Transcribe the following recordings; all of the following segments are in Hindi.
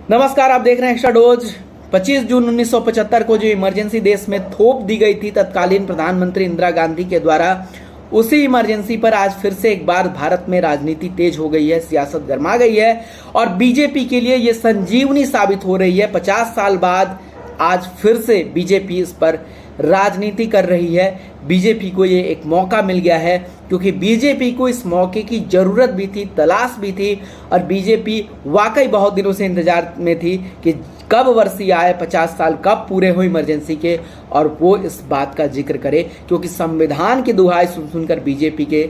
नमस्कार, आप देख रहे हैं एक्स्ट्रा डोज। 25 जून 1975 को जो इमरजेंसी देश में थोप दी गई थी तत्कालीन प्रधानमंत्री इंदिरा गांधी के द्वारा, उसी इमरजेंसी पर आज फिर से एक बार भारत में राजनीति तेज हो गई है, सियासत गर्मा गई है और बीजेपी के लिए ये संजीवनी साबित हो रही है। 50 साल बाद आज फिर से बीजेपी इस पर राजनीति कर रही है। बीजेपी को ये एक मौका मिल गया है क्योंकि बीजेपी को इस मौके की जरूरत भी थी, तलाश भी थी और बीजेपी वाकई बहुत दिनों से इंतजार में थी कि कब वर्षी आए, 50 साल कब पूरे हो इमरजेंसी के और वो इस बात का जिक्र करे क्योंकि संविधान की दुहाई सुन सुनकर बीजेपी के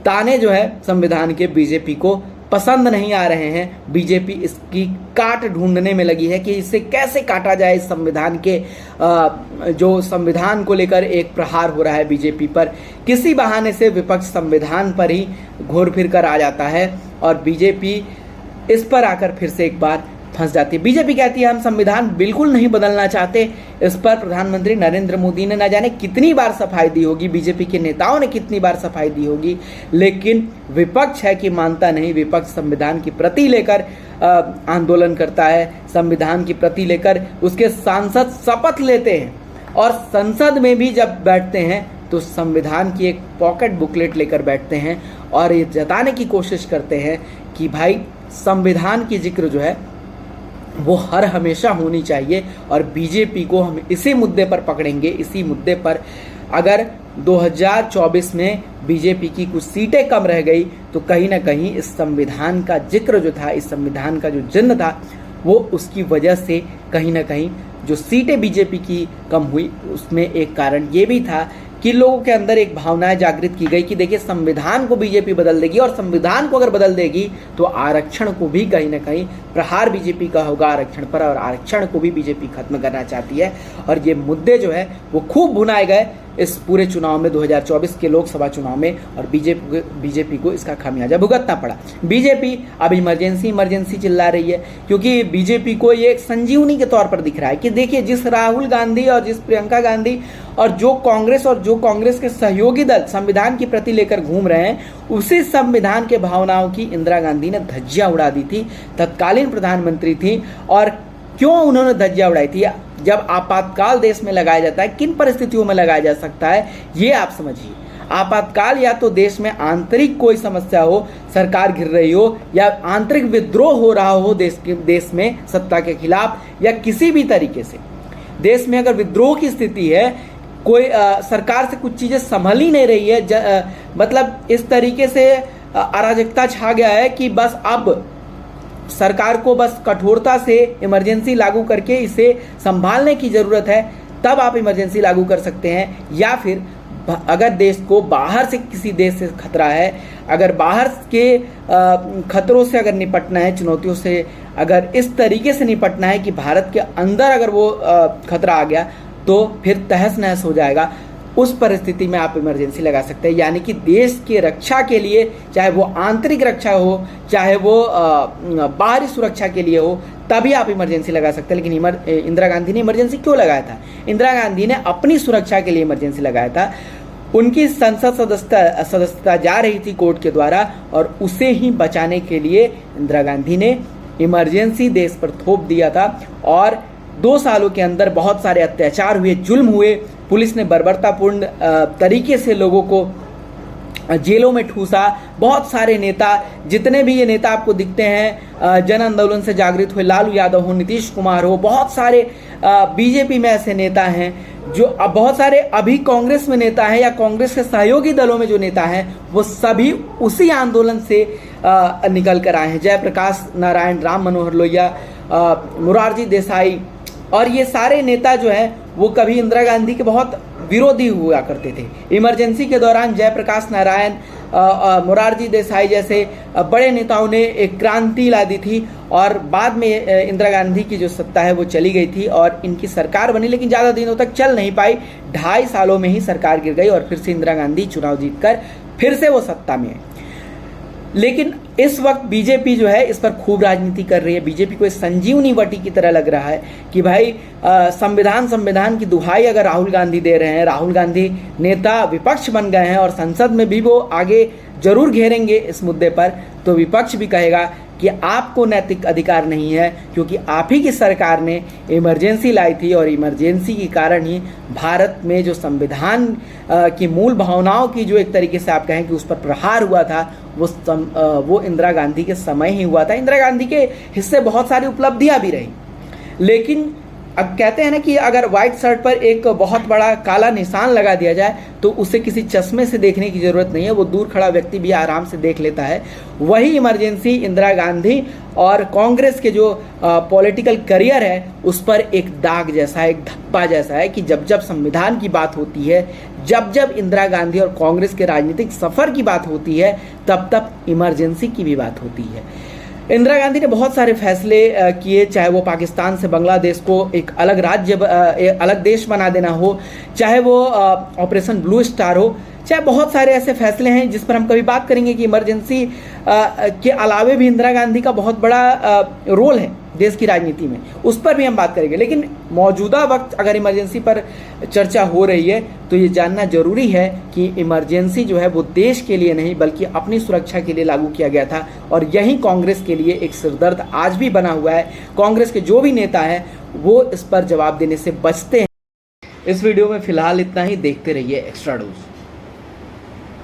ताने जो है संविधान के बीजेपी को पसंद नहीं आ रहे हैं। बीजेपी इसकी काट ढूंढने में लगी है कि इसे कैसे काटा जाए। इस संविधान के जो संविधान को लेकर एक प्रहार हो रहा है बीजेपी पर, किसी बहाने से विपक्ष संविधान पर ही घूर फिर कर आ जाता है और बीजेपी इस पर आकर फिर से एक बार फंस जाती है। बीजेपी कहती है हम संविधान बिल्कुल नहीं बदलना चाहते। इस पर प्रधानमंत्री नरेंद्र मोदी ने न जाने कितनी बार सफाई दी होगी, बीजेपी के नेताओं ने कितनी बार सफाई दी होगी, लेकिन विपक्ष है कि मानता नहीं। विपक्ष संविधान की प्रति लेकर आंदोलन करता है, संविधान की प्रति लेकर उसके सांसद शपथ लेते हैं और संसद में भी जब बैठते हैं तो संविधान की एक पॉकेट बुकलेट लेकर बैठते हैं और ये जताने की कोशिश करते हैं कि भाई संविधान की जिक्र जो है वो हर हमेशा होनी चाहिए और बीजेपी को हम इसी मुद्दे पर पकड़ेंगे। इसी मुद्दे पर अगर 2024 में बीजेपी की कुछ सीटें कम रह गई तो कहीं ना कहीं इस संविधान का जिक्र जो था, इस संविधान का जो जन्म था, वो उसकी वजह से कहीं ना कहीं जो सीटें बीजेपी की कम हुई उसमें एक कारण ये भी था कि लोगों के अंदर एक भावनाएं जागृत की गई कि देखिए संविधान को बीजेपी बदल देगी और संविधान को अगर बदल देगी तो आरक्षण को भी कहीं ना कहीं प्रहार बीजेपी का होगा आरक्षण पर और आरक्षण को भी बीजेपी खत्म करना चाहती है। और ये मुद्दे जो है वो खूब भुनाए गए इस पूरे चुनाव में, 2024 के लोकसभा चुनाव में, और बीजेपी को इसका खामियाजा भुगतना पड़ा। बीजेपी अब इमरजेंसी चिल्ला रही है क्योंकि बीजेपी को ये एक संजीवनी के तौर पर दिख रहा है कि देखिए जिस राहुल गांधी और जिस प्रियंका गांधी और जो कांग्रेस के सहयोगी दल संविधान की प्रति लेकर घूम रहे हैं, उसी संविधान के भावनाओं की इंदिरा गांधी ने धज्जियां उड़ा दी थी, तत्कालीन प्रधानमंत्री थी। और क्यों उन्होंने धज्जियां उड़ाई थी? जब आपातकाल देश में लगाया जाता है, किन परिस्थितियों में लगाया जा सकता है ये आप समझिए। आपातकाल या तो देश में आंतरिक कोई समस्या हो, सरकार गिर रही हो, या आंतरिक विद्रोह हो रहा हो देश में सत्ता के खिलाफ, या किसी भी तरीके से देश में अगर विद्रोह की स्थिति है, कोई सरकार से कुछ चीजें संभल ही नहीं रही है, मतलब इस तरीके से अराजकता छा गया है कि बस अब सरकार को बस कठोरता से इमरजेंसी लागू करके इसे संभालने की ज़रूरत है, तब आप इमरजेंसी लागू कर सकते हैं। या फिर अगर देश को बाहर से किसी देश से खतरा है, अगर बाहर के खतरों से अगर निपटना है, चुनौतियों से अगर इस तरीके से निपटना है कि भारत के अंदर अगर वो खतरा आ गया तो फिर तहस नहस हो जाएगा, उस परिस्थिति में आप इमरजेंसी लगा सकते हैं। यानी कि देश की रक्षा के लिए, चाहे वो आंतरिक रक्षा हो चाहे वो बाहरी सुरक्षा के लिए हो, तभी आप इमरजेंसी लगा सकते हैं। लेकिन इंदिरा गांधी ने इमरजेंसी क्यों लगाया था? इंदिरा गांधी ने अपनी सुरक्षा के लिए इमरजेंसी लगाया था। उनकी संसद सदस्यता जा रही थी कोर्ट के द्वारा और उसे ही बचाने के लिए इंदिरा गांधी ने इमरजेंसी देश पर थोप दिया था और 2 सालों के अंदर बहुत सारे अत्याचार हुए, जुल्म हुए, पुलिस ने बर्बरतापूर्ण तरीके से लोगों को जेलों में ठूसा। बहुत सारे नेता, जितने भी ये नेता आपको दिखते हैं जन आंदोलन से जागृत हुए, लालू यादव हो, नीतीश कुमार हो, बहुत सारे बीजेपी में ऐसे नेता हैं जो अब बहुत सारे अभी कांग्रेस में नेता हैं या कांग्रेस के सहयोगी दलों में जो नेता हैं, वो सभी उसी आंदोलन से निकल कर आए हैं। जयप्रकाश नारायण, राम मनोहर लोहिया, मोरारजी देसाई और ये सारे नेता जो हैं वो कभी इंदिरा गांधी के बहुत विरोधी हुआ करते थे। इमरजेंसी के दौरान जयप्रकाश नारायण, मोरारजी देसाई जैसे बड़े नेताओं ने एक क्रांति ला दी थी और बाद में इंदिरा गांधी की जो सत्ता है वो चली गई थी और इनकी सरकार बनी, लेकिन ज़्यादा दिनों तक चल नहीं पाई। 2.5 सालों में ही सरकार गिर गई और फिर से इंदिरा गांधी चुनाव जीतकर फिर से वो सत्ता में आई। लेकिन इस वक्त बीजेपी जो है इस पर खूब राजनीति कर रही है। बीजेपी को इस संजीवनी वटी की तरह लग रहा है कि भाई संविधान की दुहाई अगर राहुल गांधी दे रहे हैं, राहुल गांधी नेता विपक्ष बन गए हैं और संसद में भी वो आगे जरूर घेरेंगे इस मुद्दे पर, तो विपक्ष भी कहेगा कि आपको नैतिक अधिकार नहीं है, क्योंकि आप ही की सरकार ने इमरजेंसी लाई थी और इमरजेंसी के कारण ही भारत में जो संविधान की मूल भावनाओं की जो एक तरीके से आप कहें कि उस पर प्रहार हुआ था, वो इंदिरा गांधी के समय ही हुआ था। इंदिरा गांधी के हिस्से बहुत सारी उपलब्धियां भी रही, लेकिन अब कहते हैं ना कि अगर व्हाइट शर्ट पर एक बहुत बड़ा काला निशान लगा दिया जाए तो उसे किसी चश्मे से देखने की जरूरत नहीं है, वो दूर खड़ा व्यक्ति भी आराम से देख लेता है। वही इमरजेंसी इंदिरा गांधी और कांग्रेस के जो पॉलिटिकल करियर है उस पर एक दाग जैसा है, एक धब्बा जैसा है कि जब जब संविधान की बात होती है, जब जब इंदिरा गांधी और कांग्रेस के राजनीतिक सफर की बात होती है, तब तब इमरजेंसी की भी बात होती है। इंदिरा गांधी ने बहुत सारे फैसले किए, चाहे वो पाकिस्तान से बांग्लादेश को एक अलग राज्य एक अलग देश बना देना हो, चाहे वो ऑपरेशन ब्लू स्टार हो, चाहे बहुत सारे ऐसे फैसले हैं जिस पर हम कभी बात करेंगे कि इमरजेंसी के अलावे भी इंदिरा गांधी का बहुत बड़ा रोल है देश की राजनीति में, उस पर भी हम बात करेंगे। लेकिन मौजूदा वक्त अगर इमरजेंसी पर चर्चा हो रही है तो ये जानना जरूरी है कि इमरजेंसी जो है वो देश के लिए नहीं बल्कि अपनी सुरक्षा के लिए लागू किया गया था, और यही कांग्रेस के लिए एक सिरदर्द आज भी बना हुआ है। कांग्रेस के जो भी नेता हैं वो इस पर जवाब देने से बचते हैं। इस वीडियो में फिलहाल इतना ही, देखते रहिए एक्स्ट्रा डोज।